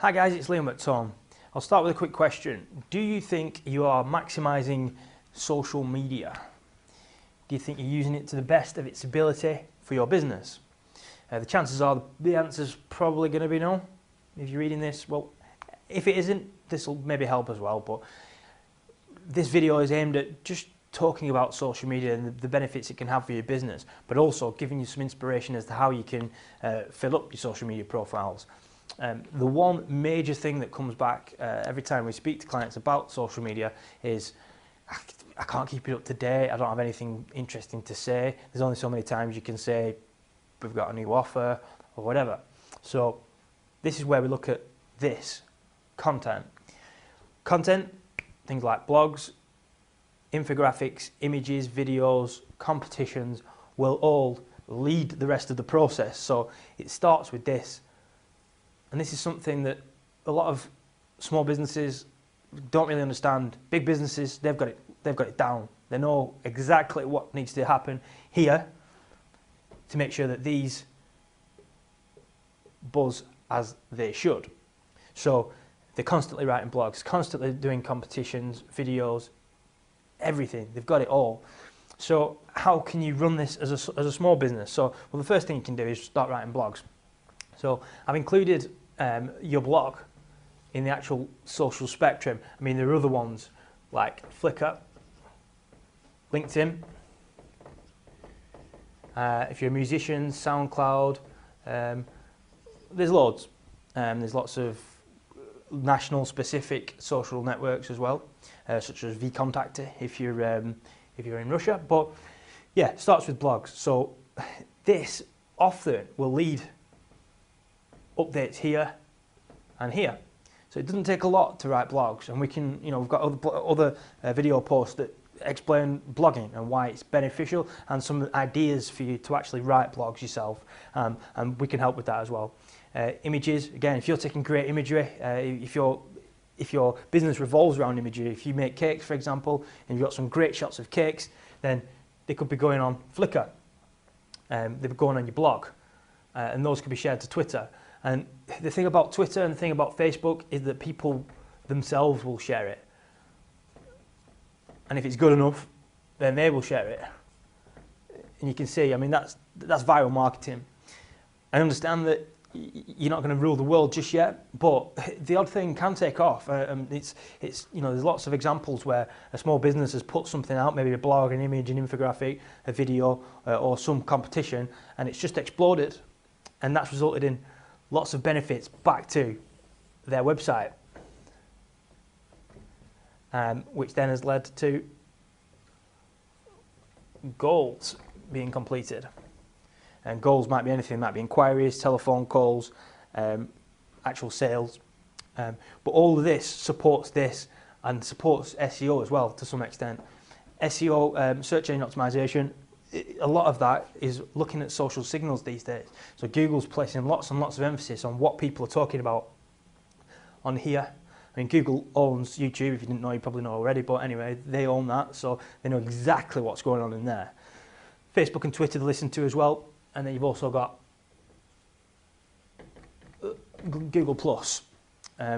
Hi guys, it's Liam at Tom. I'll start with a quick question. Do you think you are maximising social media? Do you think you're using it to the best of its ability for your business? The chances are the answer's probably going to be no. If you're reading this, well, if it isn't, this will maybe help as well. But this video is aimed at just talking about social media and the benefits it can have for your business, but also giving you some inspiration as to how you can fill up your social media profiles. The one major thing that comes back every time we speak to clients about social media is, I can't keep it up to date, I don't have anything interesting to say. There's only so many times you can say, we've got a new offer, or whatever. So this is where we look at this, content. Content, things like blogs, infographics, images, videos, competitions will all lead the rest of the process. So it starts with this. And this is something that a lot of small businesses don't really understand. Big businesses, they've got it down. They know exactly what needs to happen here to make sure that these buzz as they should. So they're constantly writing blogs, constantly doing competitions, videos, everything. They've got it all. So how can you run this as a small business? So, well, the first thing you can do is start writing blogs. So I've included your blog in the actual social spectrum. I mean, there are other ones like Flickr, LinkedIn. If you're a musician, SoundCloud, there's loads. There's lots of national specific social networks as well, such as vKontakte if you're in Russia. But yeah, it starts with blogs. So this often will lead updates here and here. So it doesn't take a lot to write blogs, and we can, we've got other video posts that explain blogging and why it's beneficial, and some ideas for you to actually write blogs yourself, and we can help with that as well. Images, again, if you're taking great imagery, if your business revolves around imagery, if you make cakes, for example, and you've got some great shots of cakes, then they could be going on Flickr, they'd be going on your blog, and those could be shared to Twitter. And the thing about Twitter and the thing about Facebook is that people themselves will share it. And if it's good enough, then they will share it. And you can see, I mean, that's viral marketing. I understand that you're not going to rule the world just yet, but the odd thing can take off. There's lots of examples where a small business has put something out, maybe a blog, an image, an infographic, a video, or some competition, and it's just exploded. And that's resulted in lots of benefits back to their website, which then has led to goals being completed. And goals might be anything, might be inquiries, telephone calls, actual sales. But all of this supports this and supports SEO as well to some extent. SEO, search engine optimization, a lot of that is looking at social signals these days. So Google's placing lots and lots of emphasis on what people are talking about on here. I mean, Google owns YouTube. If you didn't know, you probably know already. But anyway, they own that, so they know exactly what's going on in there. Facebook and Twitter to listen to as well. And then you've also got Google Plus,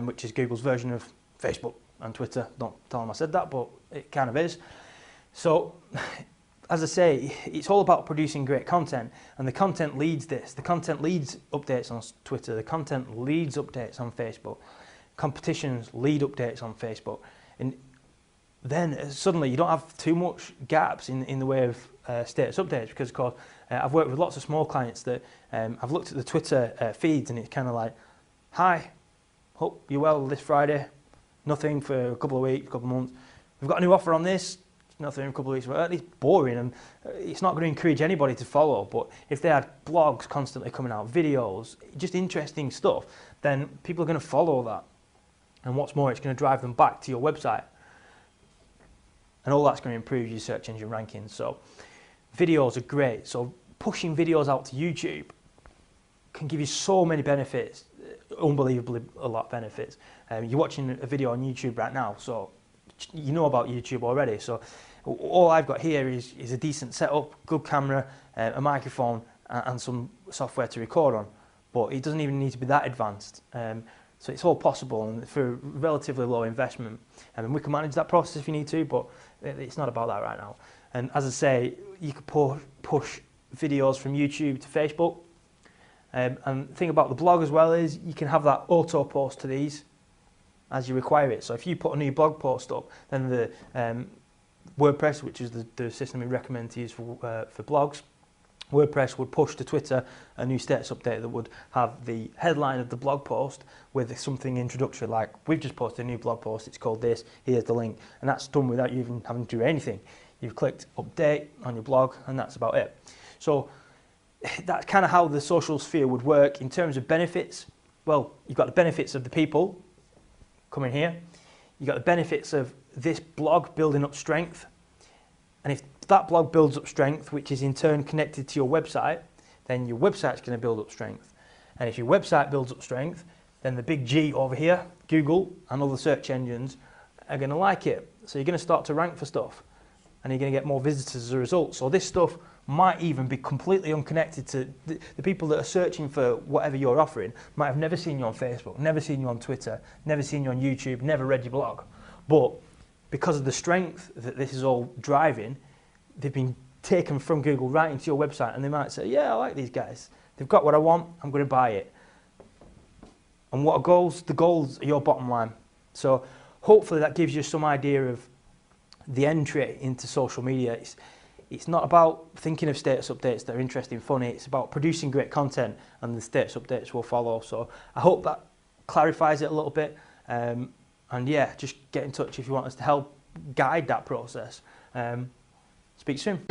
which is Google's version of Facebook and Twitter. Don't tell them I said that, but it kind of is. So, as I say, it's all about producing great content, and the content leads this. The content leads updates on Twitter. The content leads updates on Facebook. Competitions lead updates on Facebook. And then suddenly you don't have too much gaps in the way of status updates, because of course I've worked with lots of small clients that I've looked at the Twitter feeds, and it's kind of like, hi, hope you're well this Friday, nothing for a couple of weeks, a couple of months, we've got a new offer on this, nothing in a couple of weeks. Well, it's boring, and it's not going to encourage anybody to follow. But if they had blogs constantly coming out, videos, just interesting stuff, then people are going to follow that. And what's more, it's going to drive them back to your website. And all that's going to improve your search engine rankings. So videos are great. So pushing videos out to YouTube can give you so many benefits, unbelievably a lot of benefits. You're watching a video on YouTube right now, so you know about YouTube already. So all I've got here is a decent setup, good camera, a microphone, and some software to record on. But it doesn't even need to be that advanced. So it's all possible and for relatively low investment. And we can manage that process if you need to, but it's not about that right now. And as I say, you could push videos from YouTube to Facebook. And the thing about the blog as well is you can have that auto post to these as you require it. So if you put a new blog post up, then the WordPress, which is the system we recommend to use for blogs, WordPress would push to Twitter a new status update that would have the headline of the blog post with something introductory like, we've just posted a new blog post, it's called this, here's the link. And that's done without you even having to do anything. You've clicked update on your blog and that's about it. So that's kind of how the social sphere would work. In terms of benefits, well, you've got the benefits of the people coming here. You've got the benefits of this blog building up strength. And if that blog builds up strength, which is in turn connected to your website, then your website's going to build up strength. And if your website builds up strength, then the big G over here, Google and other search engines, are going to like it. So you're going to start to rank for stuff and you're going to get more visitors as a result. So this stuff might even be completely unconnected to the people that are searching for whatever you're offering, might have never seen you on Facebook, never seen you on Twitter, never seen you on YouTube, never read your blog. But because of the strength that this is all driving, they've been taken from Google right into your website and they might say, yeah, I like these guys. They've got what I want, I'm going to buy it. And what are goals? The goals are your bottom line. So hopefully that gives you some idea of the entry into social media. It's not about thinking of status updates that are interesting, funny. It's about producing great content and the status updates will follow. So I hope that clarifies it a little bit. And yeah, just get in touch if you want us to help guide that process. Speak soon.